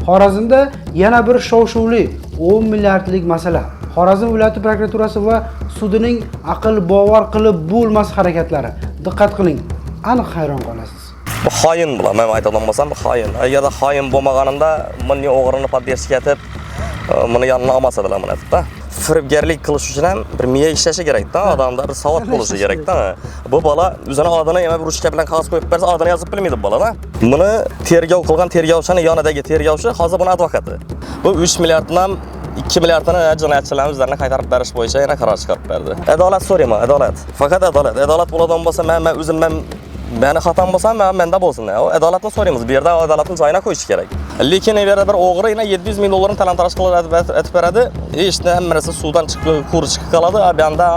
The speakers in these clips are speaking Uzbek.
Xorazmda yana bir shov-shuvli 10 milliardlik masala. Xorazm viloyati prokuraturasi va sudining aql bovar qilib bo'lmas harakatlari. Diqqat qiling, aniq hayron qolasiz. Bu xoin bular, men aytaman bo'lsam, bu xoin. Agarda xoin bo'lmaganimda, meni o'g'rini podderishga etib, meni yonına olmasadilar meni aytibda. Firibgarlik qilish uchun ham bir miya ishlashi kerak-da, odamda bir savod bo'lishi kerak-da. Bu bola o'zini odini yana bir ruchka bilan qog'oz qo'yib bersa, odini yozib bilmaydi bola-da. Buni tergov qilgan tergovchini yonidagi tergovchi hozir buni advokati. Bu 3 milliarddan 2 milliardni jinoyatchilarimiz o'zlariga qaytarib berish bo'yicha yana qaror chiqarib berdi. Adolat so'rayman, adolat. Faqat adolat. Adolat bo'ladigan bo'lsa, men o'zim meni xatam bo'lsa, menda bo'lsin. Adolatni so'raymiz. Bu yerda adolatni joyiga qo'yish kerak. Lekin bu yerda bir o'g'ri yana 700 ming dollarni talon-taroj qilib aytib beradi. Hech narsa suvdan chiqib, quri chiqib qoladi. Bu yerda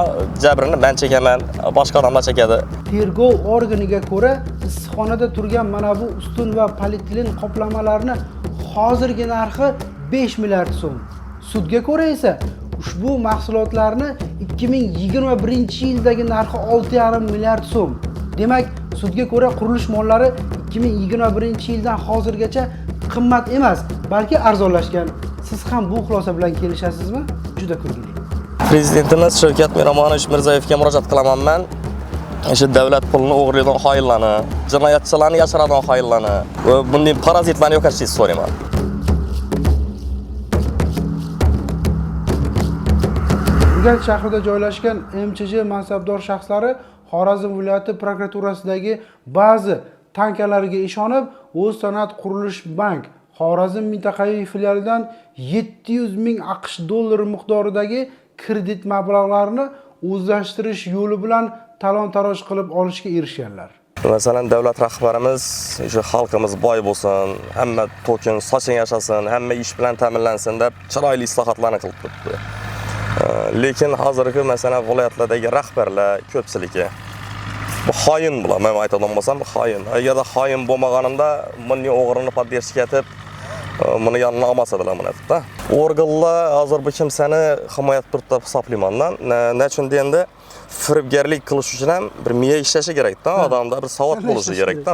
jabrini men chekaman, boshqa odamlar chekadi. Tergov organiga ko'ra, issiqxonada turgan mana bu ustun va polietilen qoplamalarni hozirgi narxi 5 milliard so'm. Sudga ko'ra esa ushbu mahsulotlarni 2021-yildagi narxi 6,5 milliard so'm. Demak, sudga ko'ra qurilish mollari 2021-yildan hozirgacha qimmat emas, balki arzonlashgan. Siz ham bu xulosa bilan kelishasizmi? Juda kulgili. Prezidentimiz Shavkat Miromonovich Mirziyoyevga murojaat qilaman men. O'sha davlat pulini o'g'irlaydigan xoinlarni, jinoyatchilarni yashiradigan xoinlarni va bunday parazitlarni yo'qotishni so'rayman. Urganch shahrida joylashgan MCJ mansabdor shaxslari Xorazm viloyati prokuraturasidagi ba'zi tankalarga ishonib, O'zsanat qurilish bank Xorazm mintaqaviy filialidan 700 ming AQSh dollari miqdoridagi kredit mablag'larini o'zlashtirish yo'li bilan talon-taroj qilib olishga erishganlar. Masalan, davlat rahbarimiz, o'sha xalqimiz boy bo'lsin, hamma to'kin, sochin yashasin, hamma ish bilan ta'minlansin deb chiroyli islohotlarni qilib turibdi. Lekin hozirgi masalan viloyatlardagi rahbarlar ko'pchiligi bu xoin bular, men aytaman bo'lsam, bu xoin. Agarda xoin bo'lmaganimda, meni o'g'rini podderishga etib, meni yonına olmasadilar meni aytibda. Organlar hozir bu kimsani himoya qilib turib hisoblaymandan. Nechun deganda firibgarlik qilish uchun ham bir miya ishlashi kerak-da, odamda bir savod bo'lishi kerak-da.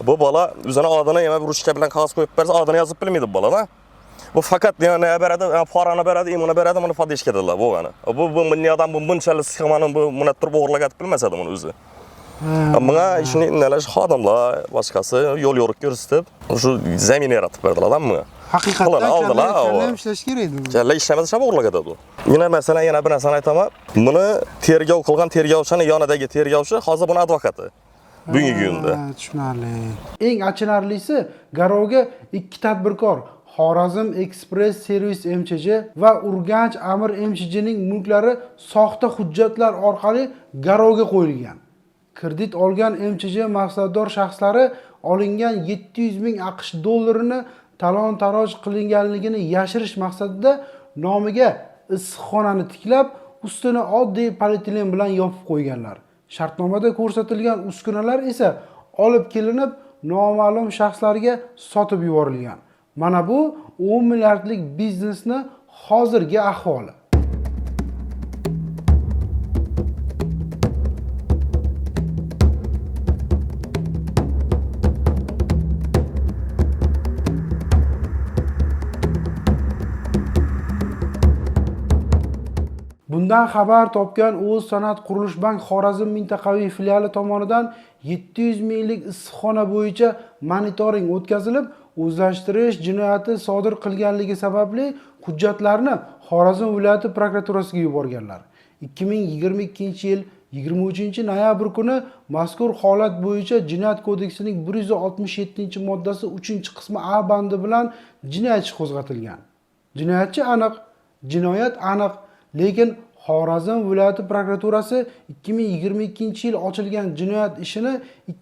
Bu bola o'zini odini yana bir ruchka bilan qog'oz qo'yib bersa, odini yozib bilmaydi bola-da. Bu faqat yana beradi, parani beradi, imuni beradi, buni podderishga dedilar bo'lgani. Bu meni odam bunchalik sxemani bu meni turib o'g'irlab aytib bilmasadi buni o'zi. Bunga ishni nalash xodimlar boshqasi yo'l yo'riq ko'rsatib, shu zamin yaratib berdilar bunga. Haqiqatdan kalla ishlash kerak edi. Kalla ishlamasa shab o'g'irlab ketadi. Yana masalan yana bir narsani aytaman. Buni tergov qilgan tergovchini yonidagi tergovchi hozir buni advokati. Bugungi kunda. Tushunarli. Eng achinarlisi, garovga 2 tadbirkor Xorazm Express Servis MCJ va Urganch Amir MCJning mulklari soxta hujjatlar orqali garovga qo'yilgan. Kredit olgan MCJ maqsador shaxslari olingan 700 ming AQSh dollarini talon-taroj qilinganligini yashirish maqsadida nomiga issiqxonani tiklab, ustini oddiy polietilen bilan yopib qo'yganlar. Shartnomada ko'rsatilgan uskunalar esa olib kelinib, noma'lum shaxslarga sotib yuborilgan. Mana bu 10 milliardlik biznesni hozirgi ahvoli. Bundan xabar topgan O'zsanat qurilish bank Xorazm mintaqaviy filiali tomonidan 700 minglik issiqxona bo'yicha monitoring o'tkazilib, o'zlashtirish jinoyati sodir qilganligi sababli hujjatlarni Xorazm viloyati prokuraturasiga yuborganlar. 2022-yil 23-noyabr kuni mazkur holat bo'yicha Jinoyat kodeksining 167-moddasi 3-qismi A bandi bilan jinoyat ishi qo'zg'atilgan. Jinoyatchi aniq, jinoyat aniq, lekin Xorazm viloyati prokuraturasi 2022-yil ochilgan jinoyat ishini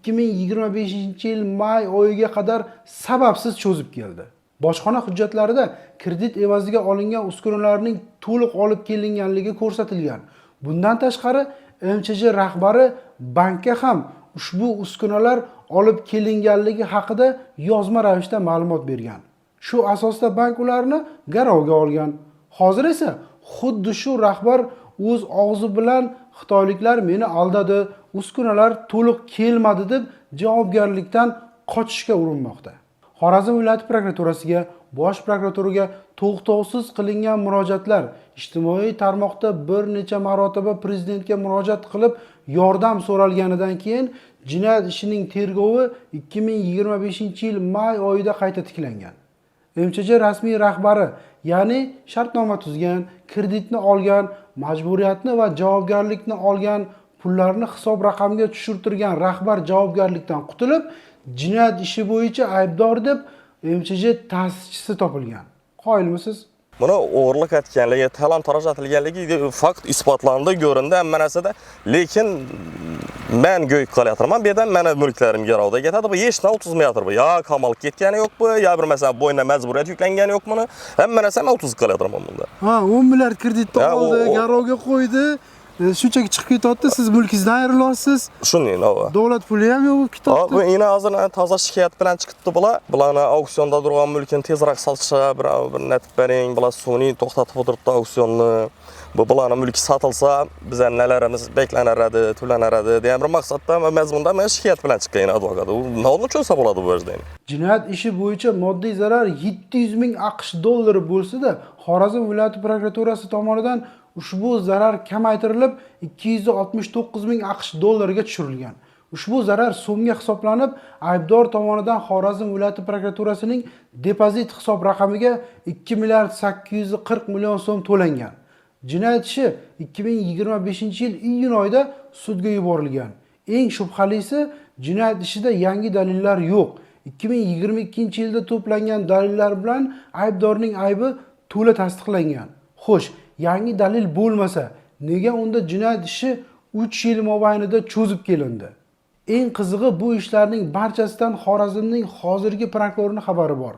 2025-yil may oyiga qadar sababsiz cho'zib keldi. Bojxona hujjatlarida kredit evaziga olingan uskunalarning to'liq olib kelinganligi ko'rsatilgan. Bundan tashqari, MCJ rahbari bankka ham ushbu uskunalar olib kelinganligi haqida yozma ravishda ma'lumot bergan. Shu asosda bank ularni garovga olgan. Hozir esa xuddi shu rahbar o'z og'zi bilan xitoyliklar meni aldadi, uskunalar to'liq kelmadi deb javobgarlikdan qochishga urinmoqda. Xorazm viloyati prokuraturasiga Bosh prokuraturaga to'xtovsiz qilingan murojaatlar, ijtimoiy tarmoqda bir necha marotaba prezidentga murojaat qilib yordam so'ralganidan keyin jinoyat ishining tergovi 2025-yil may oyida qayta tiklangan. MChJ rasmiy rahbari, ya'ni shartnoma tuzgan, kreditni olgan, majburiyatni va javobgarlikni olgan, pullarni hisob raqamiga tushirtirgan rahbar javobgarlikdan qutulib, jinoyat ishi bo'yicha aybdor deb MChJ ta'sischisi topilgan. Qoyilmisiz? Buni o'g'irlik etganligi, talon-taroj etilganligi fakt isbotlandi, ko'rindi hamma narsada. Lekin men go'y qilyapman, bu yerdan meni mulklarim garovda ketadi. Bu hech narsa 30 metr bu. Ya qamalib ketgani yo'q bu, ya bir masalan bo'yna majburiyat yuklangani yo'q buni. Hamma narsa 30 qilyapman bunda. Ha, 10 milliard kreditni oldi, garovga qo'ydi. Shunchaki chiqib ketyapti, siz mulkingizdan ayrilasiz. Shunday nova. Davlat puli ham yo'q ketibdi. Bu ina hozir toza shikoyat bilan chiqibdi bular. Bularni auksionda turgan mulkini tezroq sotishga bir netib bering, bular sun'iy to'xtatib o'tiribdi auksionni. Bularning mulki sotilsa, bizlar nelarimiz beklanaradi, to'lanaradi degan bir maqsadda mazmunda men shikoyat bilan chiqqan advokat. U nima uchun hisob oladi bu yerda? Jinoyat ishi bo'yicha moddiy zarar 700 ming AQSh dollari bo'lsa-da, Xorazm viloyati prokuraturasi tomonidan ushbu zarar kamaytirilib 269 ming AQSh dollariga tushirilgan. Ushbu zarar so'mga hisoblanib, aybdor tomonidan Xorazm viloyati prokuraturasining depozit hisob raqamiga 2 milliard 840 million so'm to'langan. Jinoyat ishi 2025-yil iyun oyida sudga yuborilgan. Eng shubhalisi, jinoyat ishida yangi dalillar yo'q. 2022-yilda to'plangan dalillar bilan aybdorning aybi to'la tasdiqlangan. Xo'sh, yangi dalil bo'lmasa, nega unda jinoyat ishi 3 yil mobaynida cho'zib kelindi? Eng qizig'i, bu ishlarning barchasidan Xorazmning hozirgi prokurorining xabari bor.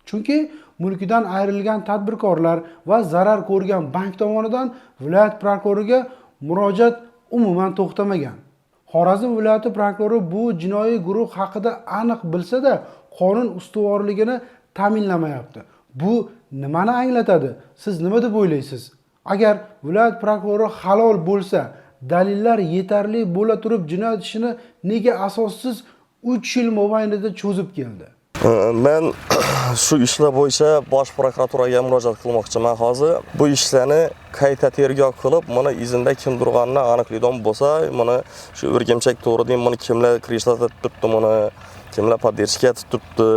Chunki mulkidan ayrilgan tadbirkorlar va zarar ko'rgan bank tomonidan viloyat prokuroriga murojaat umuman to'xtamagan. Xorazm viloyati prokurori bu jinoiy guruh haqida aniq bilsa-da, qonun ustuvorligini ta'minlamayapti. Bu nimani anglatadi? Siz nima deb o'ylaysiz? Agar viloyat prokurori halol bo'lsa, dalillar yetarli bo'la turib jinoyat ishini nega asossiz 3 yil mobaynida cho'zib keldi? Men shu ishlar bo'yicha bosh prokuraturaga murojaat qilmoqchiman hozir. Bu ishlarni qayta tergov qilib, mana izinda kim turganini aniqlaydigan bo'lsa, mana shu o'rgimchak to'g'ridan buni kimlar kirishlar turibdi, buni kimlar podderishga turibdi,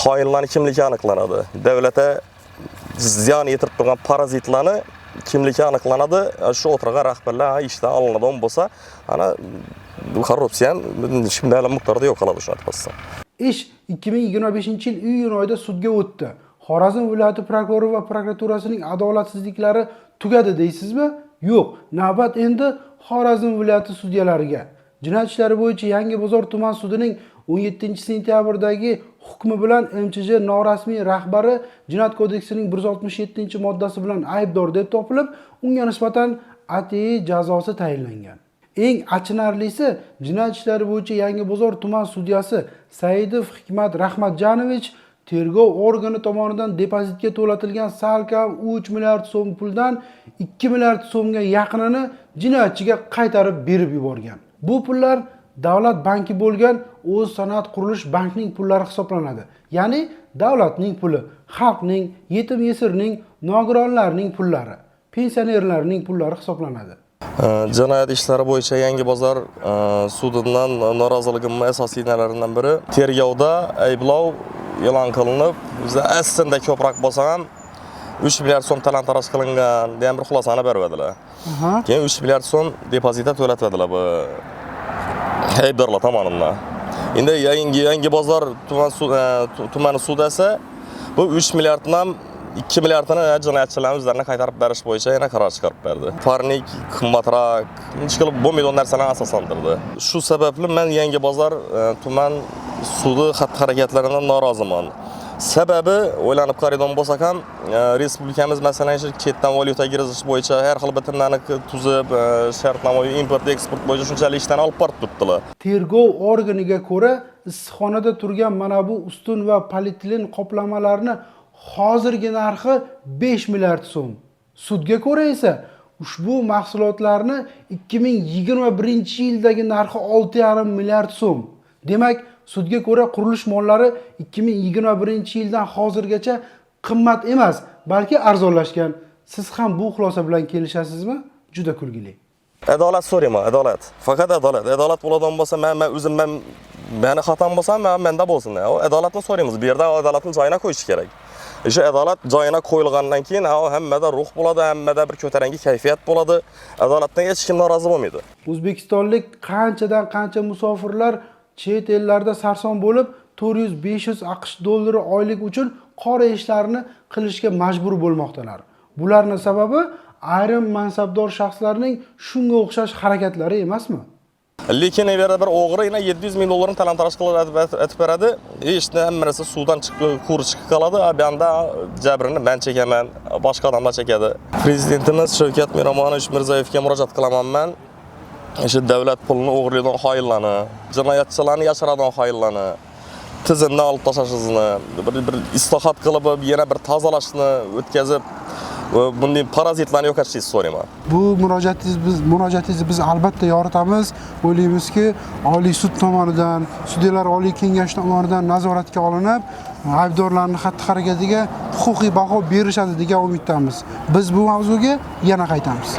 xoinlarning kimligi aniqlanadi. Davlatga ziyon yetirib turgan parazitlarni kimligi aniqlanadi. Shu o'tirgan rahbarlar ishdan olinadigan bo'lsa, ana bu korrupsiya ham shunday miqdorda yo'q qoladi shu asosda. Ish 2025-yil iyun oyida sudga o'tdi. Xorazm viloyati prokurori va prokuraturasining adolatsizliklari tugadi deysizmi? Yo'q, navbat endi Xorazm viloyati sudyalariga. Jinoyat ishlari bo'yicha Yangibozor tuman sudining 17-sentyabrdagi hukmi bilan MChJ norasmiy rahbari Jinoyat kodeksining 167-moddasi bilan aybdor deb topilib, unga nisbatan ATI jazosi tayinlangan. Eng achinarlisi, jinoyat ishlari bo'yicha Yangibozor tuman sudyasi Saidov Hikmat Rahmatjanovich tergov organi tomonidan depozitga to'latilgan salkam 3 milliard so'm puldan 2 milliard so'mga yaqinini jinoyatchiga qaytarib berib yuborgan. Bu pullar davlat banki bo'lgan O'z sanoat qurilish bankining pullari hisoblanadi. Ya'ni davlatning puli, xalqning, yetim yesirning, nogironlarning pullari, pensionerlarning pullari hisoblanadi. Jinoyat ishlari bo'yicha Yangibozor sudidan noroziligimning asosiy nalaridan biri tergovda ayblov e'lon qilinib, bizda aslida ko'proq bo'lsa ham 3 milliard so'm talon-taroj qilingan degan bir xulosani beradilar. Keyin 3 milliard so'm depozitga to'latadilar bu aybdorlar tomonidan. Endi Yangibozor tuman sudasi bu 3 milliarddan 2 milliardni jinoyatchilarning o'zlarini qaytarib berish bo'yicha yana qaror chiqarib berdi. Parnik, qimmatroq, hech qilib bo'lmaydigan narsalarni asoslantirdi. Shu sababli men Yangibozor tuman sudi xatti-harakatlaridan noroziman. Sababi o'ylanib qaraydigan bo'lsak ham, respublikamiz masalan shu chetdan valyuta kirizish bo'yicha har xil bitimlarni tuzib, shartnoma import eksport bo'yicha shunchalik ishdan olib borib turibdilar. Tergov organiga ko'ra, issiqxonada turgan mana bu ustun va polietilen qoplamalarni hozirgi narxi 5 milliard so'm. Sudga ko'ra esa ushbu mahsulotlarni 2021-yildagi narxi 6,5 milliard so'm. Demak, sudga ko'ra qurilish mollari 2021-yildan hozirgacha qimmat emas, balki arzonlashgan. Siz ham bu xulosa bilan kelishasizmi? Juda kulgili. Adolat so'rayman, adolat. Faqat adolat. Adolat bo'ladigan bo'lsa, men o'zim meni xatam bo'lsa, menda bo'lsin. Adolatni so'raymiz. Bu yerda adolatni joyiga qo'yish kerak. O'sha adolat joyiga qo'yilgandan keyin hammada ruh bo'ladi, hammada bir ko'taranki kayfiyat bo'ladi. Adolatdan hech kim norozi bo'lmaydi. O'zbekistonlik qanchadan qancha musofirlar chet ellarda sarson bo'lib 400-500 AQSh dollari oylik uchun qora ishlarini qilishga majbur bo'lmoqdalar. Bularning sababi ayrim mansabdor shaxslarning shunga o'xshash harakatlari emasmi? Lekin bu yerda bir o'g'ri 700 ming dollarni talon-taroj qilib aytib beradi. Hech narsa suvdan chiqib, quri chiqib qoladi. Bu yerda jabrini men chekaman, boshqa odamlar chekadi. Prezidentimiz Shavkat Miromonovich Mirziyoyevga murojaat qilaman men. O'sha davlat pulini o'g'irlaydigan xoinlarni, jinoyatchilarni yashiradigan xoinlarni tizimdan olib tashlashni, bir islohot qilib, yana bir tozalashni o'tkazib, bunday parazitlarni yo'qotishni so'rayman. Bu murojaatingizni biz albatta yoritamiz. O'ylaymizki, Oliy sud tomonidan, Sudyalar Oliy kengashi tomonidan nazoratga olinib, aybdorlarning xatti-harakatiga huquqiy baho berishadi degan umiddamiz. Biz bu mavzuga yana qaytamiz.